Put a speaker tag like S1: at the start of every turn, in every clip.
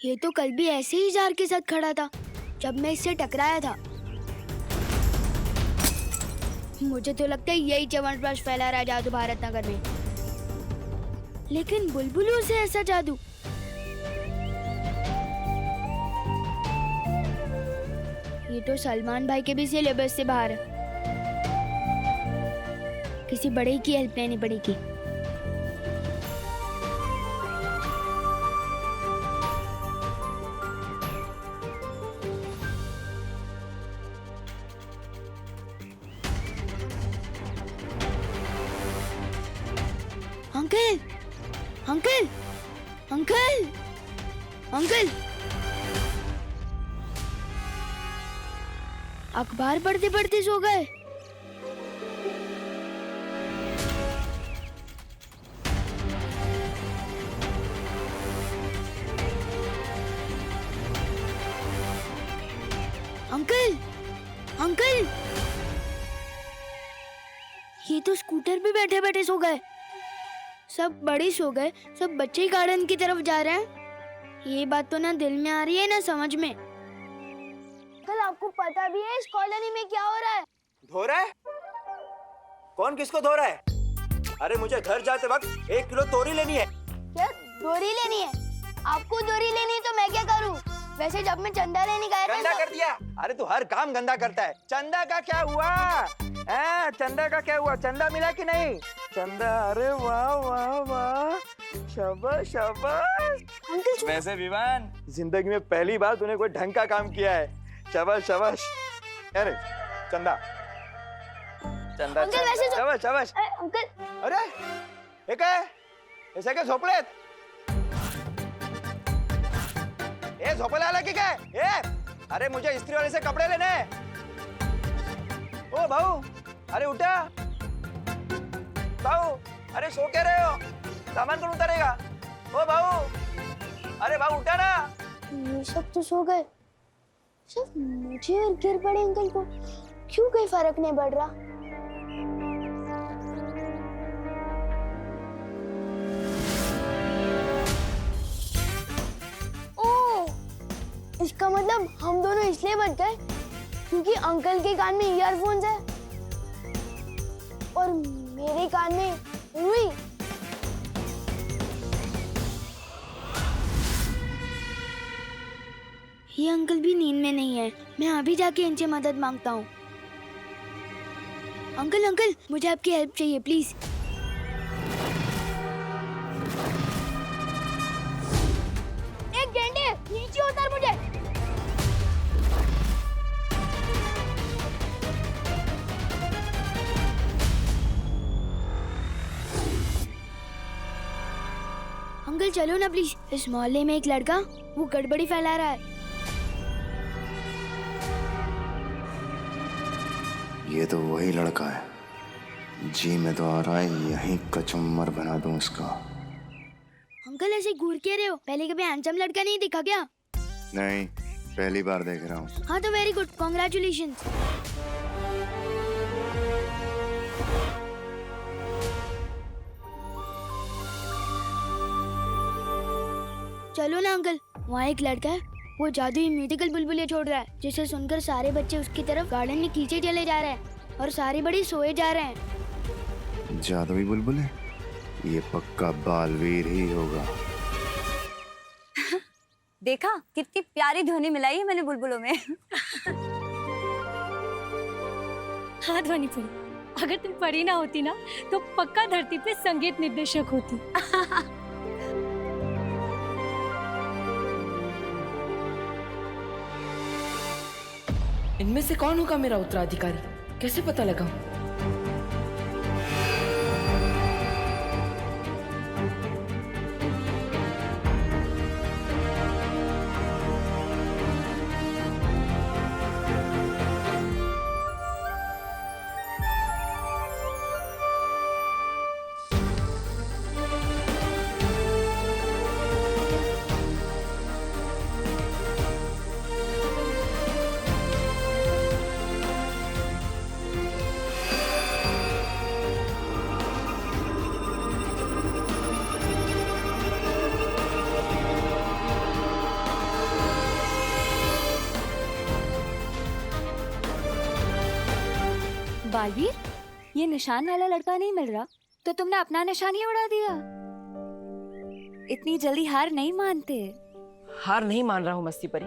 S1: ये तो कल भी ऐसे ही जार के साथ खड़ा था जब मैं इससे टकराया था। मुझे तो लगता है यही च्यवनप्राश फैला रहा है जादू भारत नगर में। लेकिन बुलबुलों से ऐसा जादू? ये तो सलमान भाई के भी सिलेबस से बाहर है। किसी बड़े की हेल्प लेनी पड़ेगी। अंकल, अंकल, अंकल, अंकल, अखबार पढ़ते पढ़ते सो गए। अंकल, अंकल, ये तो स्कूटर पे बैठे बैठे सो गए। सब बड़े सो गए, सब बच्चे गार्डन की तरफ जा रहे हैं। ये बात तो ना दिल में आ रही है ना समझ में। कल आपको पता भी है इस कॉलोनी में क्या हो रहा है?
S2: धो रहा है? कौन किसको धो रहा है? अरे मुझे घर जाते वक्त 1 किलो तोरी लेनी है।
S1: क्या दोरी लेनी है? आपको दोरी लेनी है तो मैं क्या करूं? वैसे जब मैं चंदा लेने गया था
S2: गंदा कर दिया। अरे तू हर काम गंदा करता है। चंदा का क्या हुआ? चंदा का क्या हुआ? चंदा मिला कि नहीं? चंदा, अरे वाह वाह वाह, शाबाश शाबाश।
S1: अंकल
S2: वैसे विवान, जिंदगी में पहली बार तूने कोई ढंग का काम किया है। शाबाश शाबाश। अरे चंदा, चंदा,
S1: अंकल वैसे
S2: शाबाश शाबाश।
S1: अंकल,
S2: अरे हे काय? हे काय झोपलेत? ए झोपायला आला की काय? अरे मुझे इस्त्री वाले से कपड़े लेने हैं। ओ भाऊ, अरे उठा भाऊ। अरे सो क्या रहे हो? सामान कौन उतारेगा? ओ भाऊ, अरे भाऊ उठा ना।
S1: ये सब तो सो गए, सिर्फ मुझे और गिर पड़े अंकल को क्यों कोई फर्क नहीं पड़ रहा? ओह, इसका मतलब हम दोनों इसलिए बच गए क्योंकि अंकल के कान में ईयरफोन्स है और मेरे कान में रुई। ये अंकल भी नींद में नहीं है। मैं अभी जाके इनसे मदद मांगता हूँ। अंकल, अंकल, मुझे आपकी हेल्प चाहिए प्लीज। एक गेंडे, नीचे उतर मुझे। अंकल चलो ना प्लीज। इस मोहल्ले में एक लड़का वो गड़बड़ी फैला रहा है।
S3: ये तो वही लड़का है। जी मैं तो आ रहा है यहीं कचुम्बर बना दूं इसका।
S1: अंकल ऐसे घूर के रहे हो? पहले कभी हैंडसम लड़का नहीं दिखा क्या?
S3: नहीं, पहली बार देख रहा हूँ।
S1: हाँ तो वेरी गुड, कॉन्ग्रेचुलेशंस। चलो ना अंकल, वहाँ एक लड़का है, वो जादुई म्यूजिकल बुलबुले छोड़ रहा है जिसे सुनकर सारे बच्चे उसकी तरफ गार्डन में खींचे चले जा रहे हैं और सारे बड़े सोए जा रहे हैं।
S3: जादुई बुलबुले? ये पक्का बालवीर ही होगा।
S4: देखा कितनी प्यारी ध्वनि मिलाई है मैंने बुलबुलों में।
S5: हाँ ध्वनिपुरी, अगर तुम परी ना होती ना तो पक्का धरती पे संगीत निर्देशक होती।
S6: इनमें से कौन होगा मेरा उत्तराधिकारी? कैसे पता लगा?
S4: बालवीर, ये निशान वाला लड़का नहीं मिल रहा तो तुमने अपना निशान ही उड़ा दिया। इतनी जल्दी हार नहीं मानते।
S6: हार नहीं मान रहा हूँ मस्ती परी।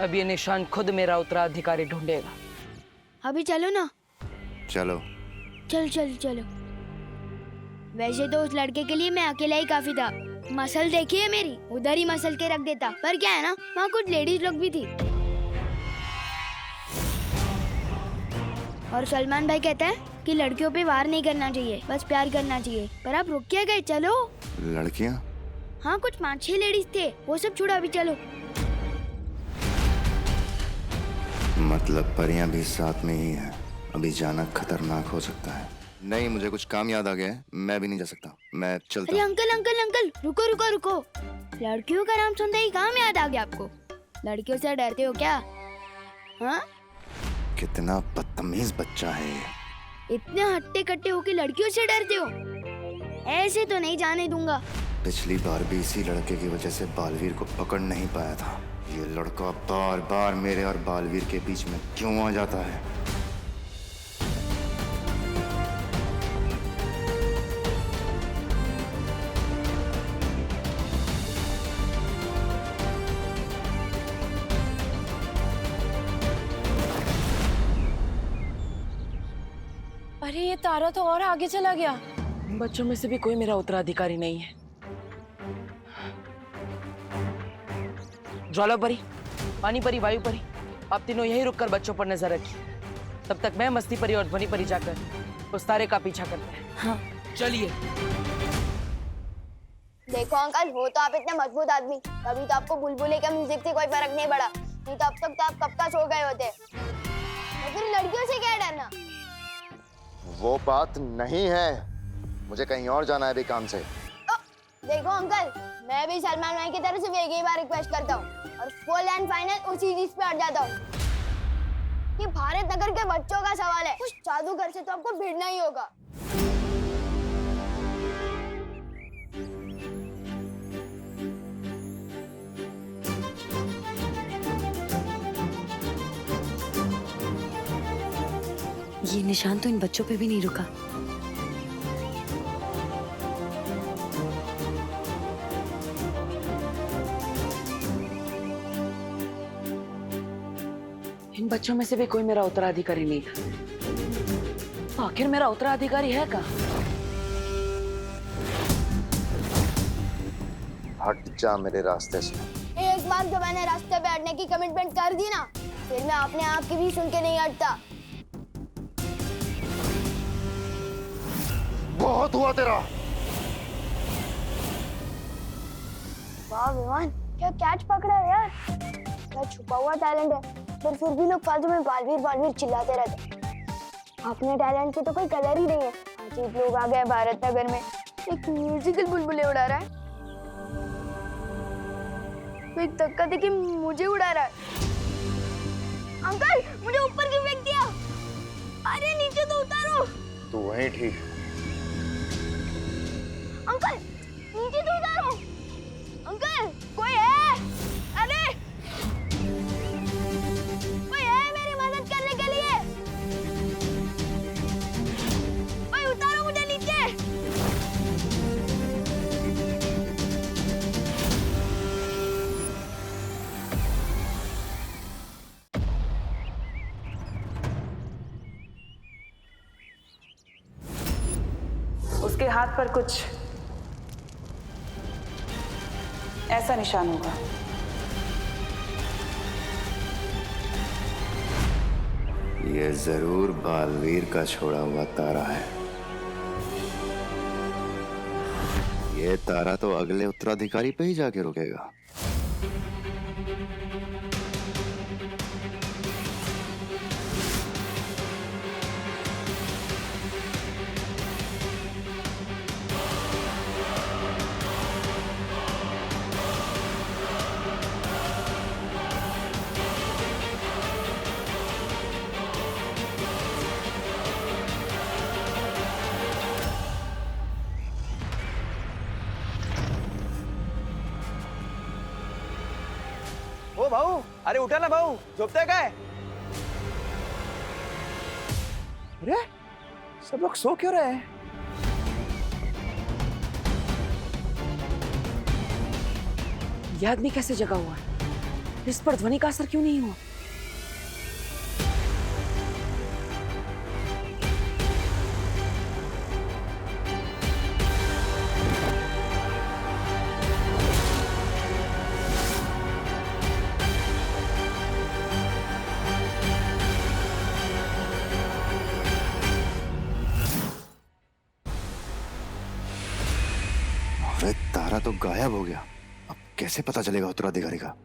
S6: अब ये निशान खुद मेरा उत्तराधिकारी ढूंढेगा।
S1: अभी चलो ना।
S3: चलो।
S1: चल चल चलो। वैसे तो उस लड़के के लिए मैं अकेला ही काफी था। मसल देखी है मेरी, उधर ही मसल के रख देता। पर क्या है ना, वहाँ कुछ लेडीज लोग भी थी। और सलमान भाई कहता है कि लड़कियों पे वार नहीं करना चाहिए, बस प्यार करना चाहिए। पर आप रुक क्या गए, चलो।
S3: लड़कियां?
S1: हाँ, कुछ 5-6 लेडीज थे, वो सब छोड़ो, अभी चलो।
S3: मतलब परियां भी साथ में ही हैं। अभी जाना खतरनाक हो सकता है। नहीं, मुझे कुछ काम याद आ गया है, मैं भी नहीं जा सकता, मैं चलता
S1: अरे
S3: हूँ।
S1: अंकल अंकल अंकल, रुको रुको रुको। लड़कियों का नाम सुनते ही कहाँ याद आ गया आपको? लड़कियों से डरते हो क्या? हाँ,
S3: कितना बदतमीज बच्चा है ये।
S1: इतने हट्टे कट्टे हो के लड़कियों से डरते हो? ऐसे तो नहीं जाने दूंगा।
S3: पिछली बार भी इसी लड़के की वजह से बालवीर को पकड़ नहीं पाया था। ये लड़का बार बार मेरे और बालवीर के बीच में क्यों आ जाता है?
S6: अरे ये तारा तो और आगे चला गया। बच्चों में से भी कोई मेरा उत्तराधिकारी नहीं है। ज्वाला परी, पानी परी, वायु परी, आप तीनों यहीं रुककर बच्चों पर नजर रखिए। तब तक मैं मस्ती परी और ध्वनि परी जाकर उस तारे का पीछा करते हैं।
S4: हाँ।
S6: चलिए।
S1: देखो अंकल, हो तो आप इतने मजबूत आदमी, तभी तो आपको बुलबुले का म्यूजिक से कोई फर्क नहीं पड़ा। नहीं तो अब तक तो आप कब का सो गए होते। तो फिर लड़कियों से क्या डरना?
S3: वो बात नहीं है, मुझे कहीं और जाना है अभी काम से।
S1: देखो अंकल, मैं भी सलमान भाई की तरफ से एक ही बार रिक्वेस्ट करता हूँ और फुल एंड फाइनल उसी चीज पे अड़ जाता हूँ कि भारत नगर के बच्चों का सवाल है। उस जादूगर से तो आपको भिड़ना ही होगा।
S4: ये निशान तो इन बच्चों पे भी नहीं रुका।
S6: इन बच्चों में से भी कोई मेरा उत्तराधिकारी नहीं था। आखिर मेरा उत्तराधिकारी है कहाँ?
S3: हट जा मेरे रास्ते से।
S1: एक बार जब मैंने रास्ते पे अड़ने की कमिटमेंट कर दी ना, फिर मैं अपने आप की भी सुन के नहीं हटता।
S3: बहुत हुआ तेरा।
S1: वाह विमान, क्या कैच पकड़ा है यार। क्या छुपा हुआ टैलेंट है, पर फिर भी लोग फालतू में बालवीर बालवीर चिल्लाते रहते। अपने टैलेंट की तो कोई कदर ही नहीं है। अजीब लोग आ गए भारत नगर में, एक म्यूजिकल बुलबुले उड़ा रहा है, एक धक्का देके मुझे उड़ा रहा है। अंकल, मुझे ऊपर क्यों फेंक दिया? अरे नीचे तो उतारो।
S3: तू वहीं ठीक।
S1: अंकल, नीचे तो उतारो। अंकल, कोई है? अरे कोई है मेरी मदद करने के लिए? कोई उतारो मुझे नीचे।
S7: उसके हाथ पर कुछ ऐसा निशान होगा।
S3: ये जरूर बालवीर का छोड़ा हुआ तारा है। ये तारा तो अगले उत्तराधिकारी पे ही जाके रुकेगा।
S2: अरे उठा ना भाऊ, झोपते काय? अरे सब लोग सो क्यों रहे हैं?
S6: ये आदमी कैसे जगा हुआ है? इस पर ध्वनि का असर क्यों नहीं हुआ?
S3: अरे तारा तो गायब हो गया। अब कैसे पता चलेगा उत्तराधिकारी का?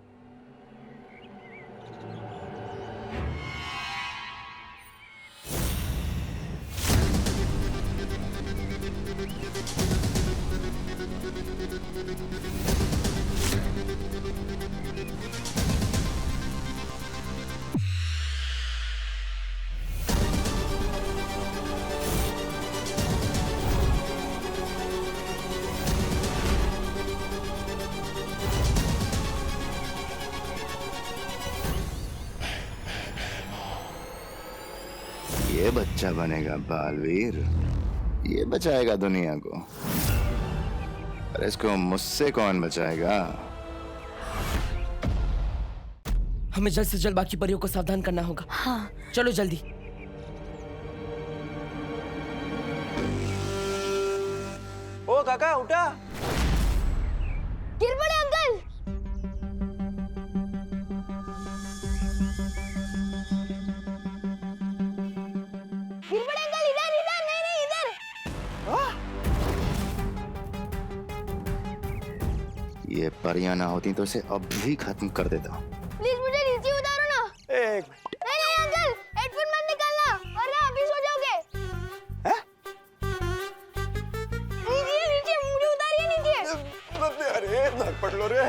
S3: ये बच्चा बनेगा बालवीर, ये बचाएगा दुनिया को। अरे इसको मुझसे कौन बचाएगा?
S6: हमें जल्द से जल्द बाकी परियों को सावधान करना होगा।
S4: हाँ।
S6: चलो जल्दी।
S2: ओ काका उठा।
S1: गिर पड़े अंकल। गिर पड़े अंकल, इधर इधर, नहीं नहीं इधर।
S3: ये परियां ना होती तो इसे अब भी खत्म कर देता।
S1: प्लीज मुझे नीचे उतारो ना।
S2: एक
S1: नहीं नहीं अंकल, हेडफोन मत निकालना वरना अभी सो जाओगे।
S2: हैं?
S1: नीचे नीचे, मुझे उतारिए नीचे।
S2: अरे धड पडलो रे।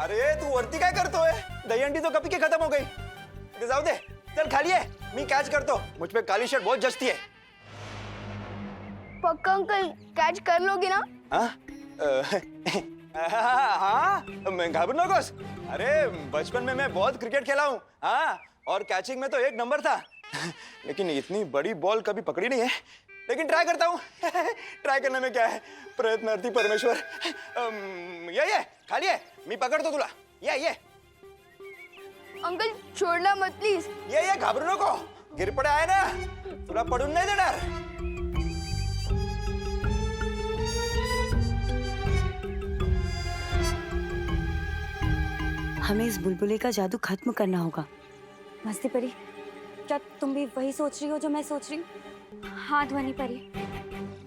S2: अरे तू वरती काय करतोय? दहीहंडी तो कपी की खत्म हो गई। इथे जाऊ दे, चल खाली आहे, मी कॅच करतो। मुझ पे काली शर्ट बहुत जचती है।
S1: पक्का अंकल कैच कर लोगे ना?
S2: हाँ? हाँ, मैं घाबरू नकोस। अरे बचपन में मैं बहुत क्रिकेट खेला हूँ। हाँ, और कैचिंग में तो एक नंबर था। लेकिन इतनी बड़ी बॉल कभी पकड़ी नहीं है। लेकिन ट्राई करता हूँ। ट्राई करने में क्या है, प्रयत्नार्थी परमेश्वर। ये खाली है, मी पकड़तो तुला। ये
S1: अंकल छोड़ना मत प्लीज।
S2: ये घाबरू नको, गिर पडे आहे ना, तुला पडून नाही देणार।
S4: हमें इस बुलबुले का जादू खत्म करना होगा।
S5: मस्ती परी, क्या तुम भी वही सोच रही हो जो मैं सोच रही हूँ? हाँ ध्वनि परी,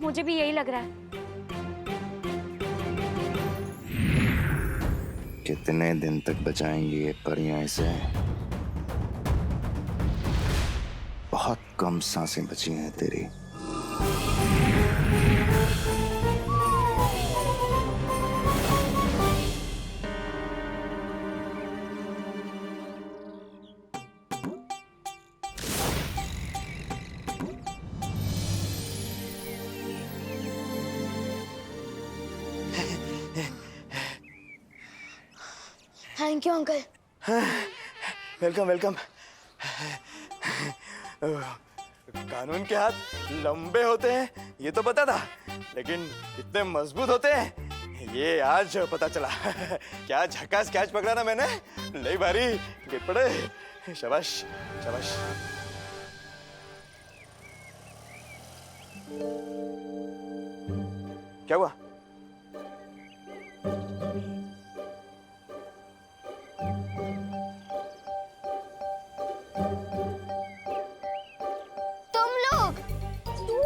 S5: मुझे भी यही लग रहा है।
S3: कितने दिन तक बचाएंगी ये परियां इसे? बहुत कम सांसें बची हैं तेरी।
S1: Thank you uncle.
S2: Welcome welcome. कानून के हाथ लंबे होते हैं ये तो पता था, लेकिन इतने मजबूत होते हैं ये आज पता चला। क्या झकास कैच पकड़ा ना मैंने, नहीं भारी, गिर पड़े। शाबाश शाबाश। क्या हुआ?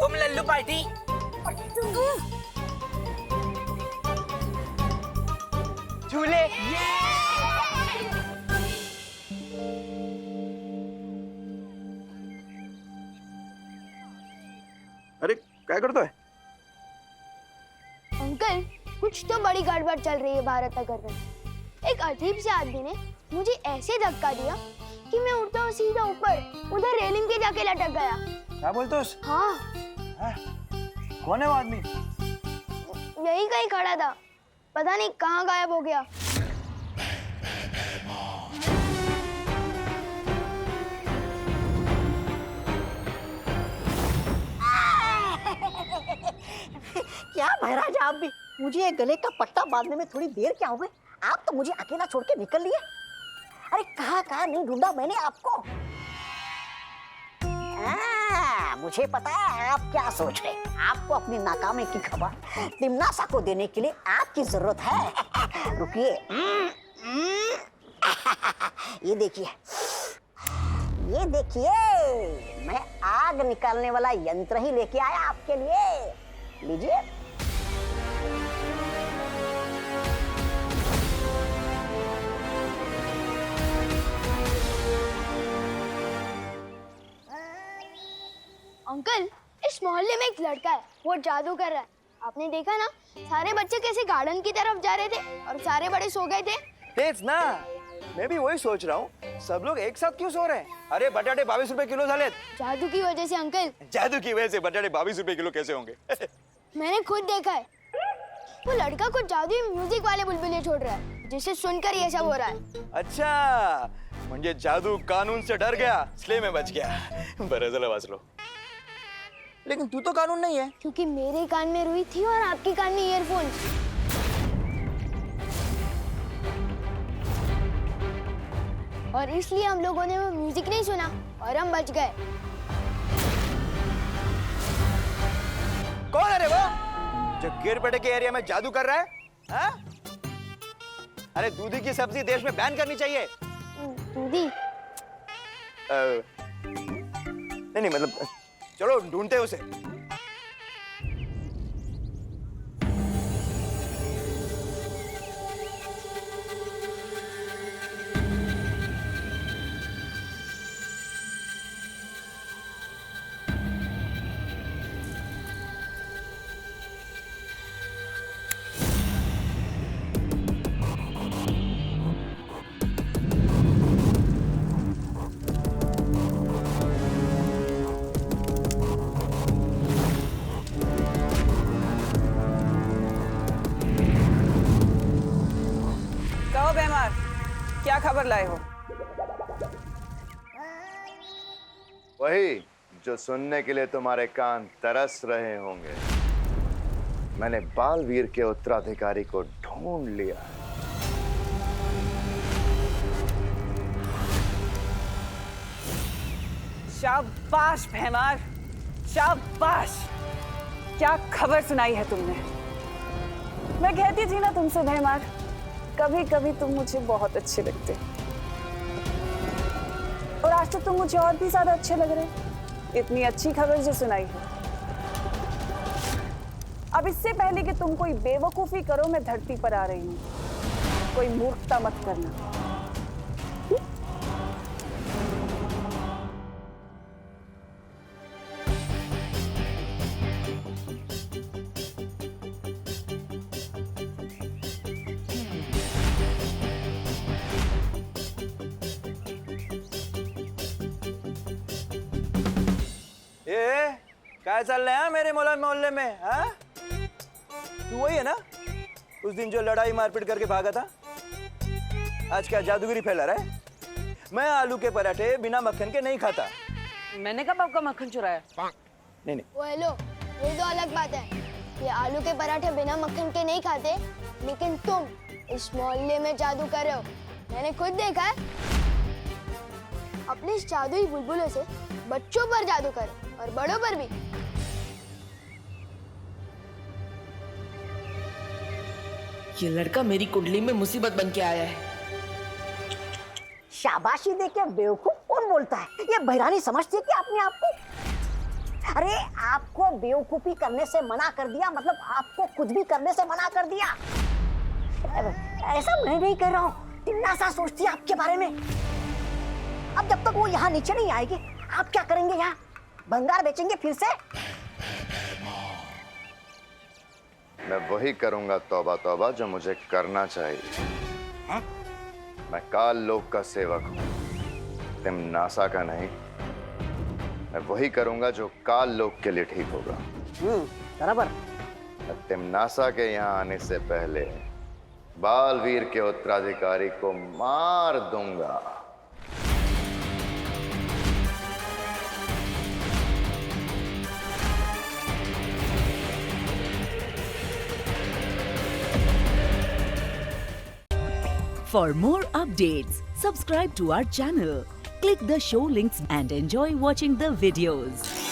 S6: तुम लल्लू पार्टी। झूले।
S2: अरे क्या करतोय?
S1: अंकल कुछ तो बड़ी गड़बड़ चल रही है भारत नगर में। एक अजीब से आदमी ने मुझे ऐसे धक्का दिया कि मैं उड़ता हुआ सीधा ऊपर उधर रेलिंग के जाके लटक गया।
S2: क्या बोलतोस?
S1: हाँ,
S2: कौन है वो आदमी?
S1: यही कहीं खड़ा था, पता नहीं कहाँ गायब हो गया।
S8: क्या महाराज आप भी, मुझे ये गले का पट्टा बांधने में थोड़ी देर क्या हो गई? आप तो मुझे अकेला छोड़ के निकल लिए। अरे कहाँ नहीं ढूंढा मैंने आपको। मुझे पता है आप क्या सोच रहे हैं। आपको अपनी नाकामी की खबर तिमनासा को देने के लिए आपकी जरूरत है। रुकिए, ये देखिए, ये देखिए, मैं आग निकालने वाला यंत्र ही लेके आया आपके लिए। लीजिए।
S1: अंकल, इस मोहल्ले में एक लड़का है, वो जादू कर रहा है। आपने देखा ना, सारे बच्चे कैसे गार्डन की तरफ जा रहे थे और सारे बड़े सो गए थे।
S2: तेज ना, मैं भी वही सोच रहा हूँ, सब लोग एक साथ क्यों सो रहे हैं? अरे बटाटे 22 रुपए किलो झाले।
S1: जादू की वजह से अंकल।
S2: जादू की वजह से बटाटे 22 रुपए किलो कैसे होंगे?
S1: मैंने खुद देखा है, वो लड़का कुछ जादुई म्यूजिक वाले बुलबुले छोड़ रहा है, जिसे सुनकर ये सब हो रहा है।
S2: अच्छा, म्हणजे जादू कानून से डर गया, इसलिए मैं बच गया। बरं झालं वाचलो। लेकिन तू तो कानून नहीं है।
S1: क्योंकि मेरे कान में रुई थी और आपके कान में ईयरफोन। और इसलिए हम लोगों ने वो म्यूजिक नहीं सुना और हम बच गए।
S2: कौन है रे वो जो गिरपेटे के एरिया में जादू कर रहा है? हा? अरे दूधी की सब्जी देश में बैन करनी चाहिए।
S1: दूधी?
S2: नहीं मतलब चलो ढूंढते उसे।
S7: बेमार, क्या खबर लाए हो?
S3: वही जो सुनने के लिए तुम्हारे कान तरस रहे होंगे। मैंने बालवीर के उत्तराधिकारी को ढूंढ लिया।
S7: शाबाश भैमार, शाबाश। क्या खबर सुनाई है तुमने? मैं कहती थी ना तुमसे भैमार, कभी कभी तुम मुझे बहुत अच्छे लगते, और आज तो तुम मुझे और भी ज्यादा अच्छे लग रहे। इतनी अच्छी खबर जो सुनाई है। अब इससे पहले कि तुम कोई बेवकूफी करो, मैं धरती पर आ रही हूँ। कोई मूर्खता मत करना।
S2: क्या चल रहा है मेरे मोहल्ले में? हाँ, तू वही है ना उस दिन जो लड़ाई मारपीट करके भागा था? आज क्या जादूगिरी फैला रहा है? मैं आलू के पराठे बिना मक्खन के नहीं खाता।
S6: मैंने कब आपका मक्खन चुराया?
S2: नहीं।
S1: वो हेलो, ये तो अलग बात है। ये आलू के पराठे बिना मक्खन के नहीं खाते, लेकिन तुम इस मोहल्ले में जादू कर रहे हो, मैंने खुद देखा है। अपने इस जादुई बुलबुलों से बच्चों पर जादू करो और बड़ों पर भी।
S6: ये लड़का मेरी कुंडली में मुसीबत बन के आया है।
S8: शाबाशी देके बेवकूफ कौन बोलता है? ये बहरानी समझती है कि अपने आप को। अरे आपको बेवकूफी करने से मना कर दिया, मतलब आपको कुछ भी करने से मना कर दिया। ऐसा मैं नहीं कर रहा हूँ, तिमनासा सोचती है आपके बारे में। अब जब तक वो यहाँ नीचे नहीं आएगी, आप क्या करेंगे? यहाँ भंगार बेचेंगे फिर से?
S3: मैं वही करूंगा तौबा तौबा जो मुझे करना चाहिए।
S8: है?
S3: मैं काल लोक का सेवक हूँ, तिमनासा का नहीं। मैं वही करूंगा जो काल लोक के लिए ठीक होगा।
S8: बराबर।
S3: तिमनासा के यहाँ आने से पहले बालवीर के उत्तराधिकारी को मार दूंगा।
S9: For more updates, subscribe to our channel, click the show links and enjoy watching the videos.